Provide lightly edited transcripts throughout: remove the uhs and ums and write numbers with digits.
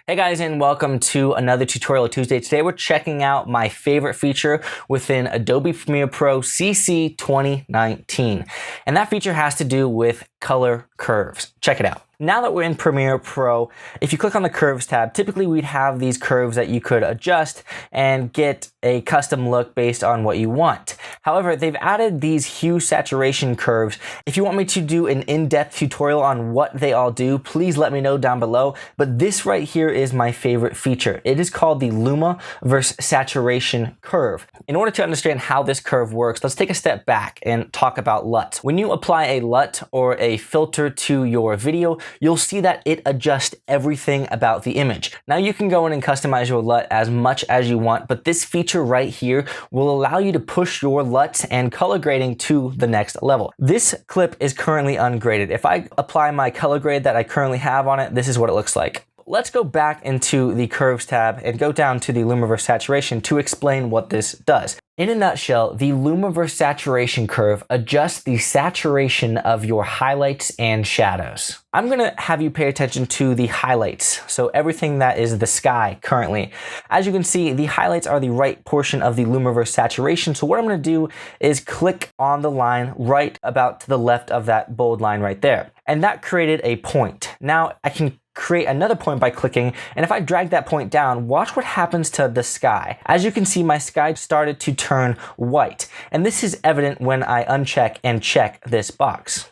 Hey guys, and welcome to another Tutorial Tuesday. Today we're checking out my favorite feature within Adobe Premiere Pro CC 2019. And that feature has to do with color curves. Check it out. Now that we're in Premiere Pro, if you click on the Curves tab, typically we'd have these curves that you could adjust and get a custom look based on what you want. However, they've added these hue saturation curves. If you want me to do an in-depth tutorial on what they all do, please let me know down below. But this right here is my favorite feature. It is called the Luma versus saturation curve. In order to understand how this curve works, let's take a step back and talk about LUT. When you apply a LUT or a filter to your video, you'll see that it adjusts everything about the image. Now you can go in and customize your LUT as much as you want, but this feature right here will allow you to push your LUTs and color grading to the next level. This clip is currently ungraded. If I apply my color grade that I currently have on it, this is what it looks like. Let's go back into the Curves tab and go down to the Luma versus Saturation to explain what this does. In a nutshell, the Luma versus Saturation curve adjusts the saturation of your highlights and shadows. I'm gonna have you pay attention to the highlights, so everything that is the sky currently. As you can see, the highlights are the right portion of the Luma versus Saturation, so what I'm gonna do is click on the line right about to the left of that bold line right there. And that created a point. Now I can create another point by clicking, and if I drag that point down, watch what happens to the sky. As you can see, my sky started to turn white, and this is evident when I uncheck and check this box.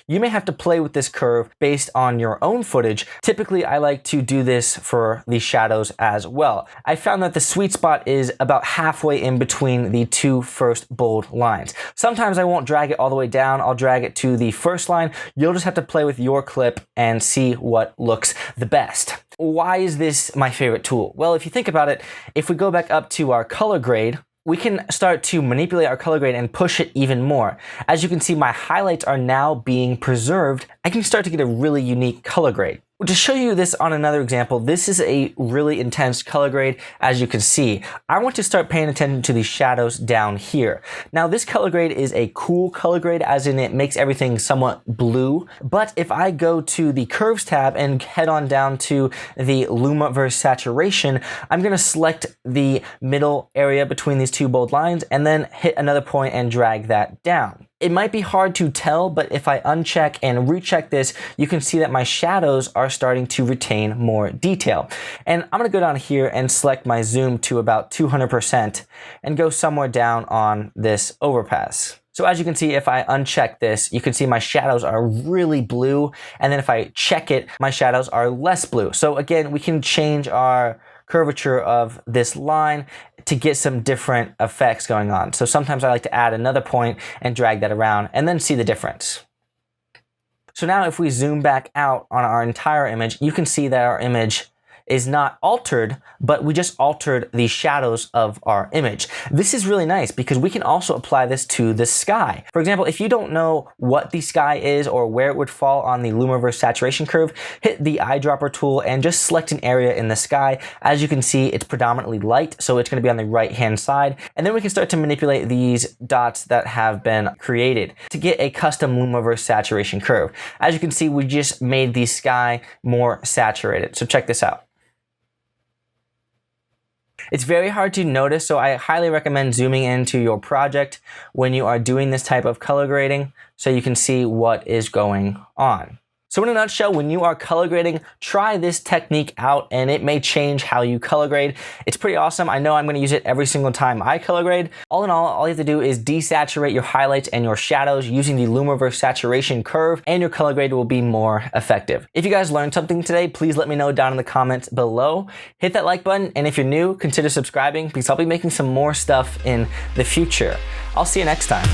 You may have to play with this curve based on your own footage. Typically, I like to do this for the shadows as well. I found that the sweet spot is about halfway in between the two first bold lines. Sometimes I won't drag it all the way down. I'll drag it to the first line. You'll just have to play with your clip and see what looks the best. Why is this my favorite tool? Well, if you think about it, if we go back up to our color grade, we can start to manipulate our color grade and push it even more. As you can see, my highlights are now being preserved. I can start to get a really unique color grade. To show you this on another example, this is a really intense color grade. As you can see, I want to start paying attention to the shadows down here. Now this color grade is a cool color grade, as in it makes everything somewhat blue. But if I go to the Curves tab and head on down to the Luma versus Saturation, I'm gonna select the middle area between these two bold lines and then hit another point and drag that down. It might be hard to tell, but if I uncheck and recheck this, you can see that my shadows are starting to retain more detail. And I'm gonna go down here and select my zoom to about 200% and go somewhere down on this overpass. So as you can see, if I uncheck this, you can see my shadows are really blue. And then if I check it, my shadows are less blue. So again, we can change our curvature of this line to get some different effects going on. So sometimes I like to add another point and drag that around and then see the difference. So now if we zoom back out on our entire image, you can see that our image is not altered, but we just altered the shadows of our image. This is really nice because we can also apply this to the sky. For example, if you don't know what the sky is or where it would fall on the Luma versus Saturation curve, hit the eyedropper tool and just select an area in the sky. As you can see, it's predominantly light, so it's gonna be on the right-hand side. And then we can start to manipulate these dots that have been created to get a custom Luma versus Saturation curve. As you can see, we just made the sky more saturated. So check this out. It's very hard to notice, so I highly recommend zooming into your project when you are doing this type of color grading so you can see what is going on. So in a nutshell, when you are color grading, try this technique out and it may change how you color grade. It's pretty awesome. I know I'm gonna use it every single time I color grade. All in all you have to do is desaturate your highlights and your shadows using the Luma versus Saturation curve, and your color grade will be more effective. If you guys learned something today, please let me know down in the comments below. Hit that like button, and if you're new, consider subscribing because I'll be making some more stuff in the future. I'll see you next time.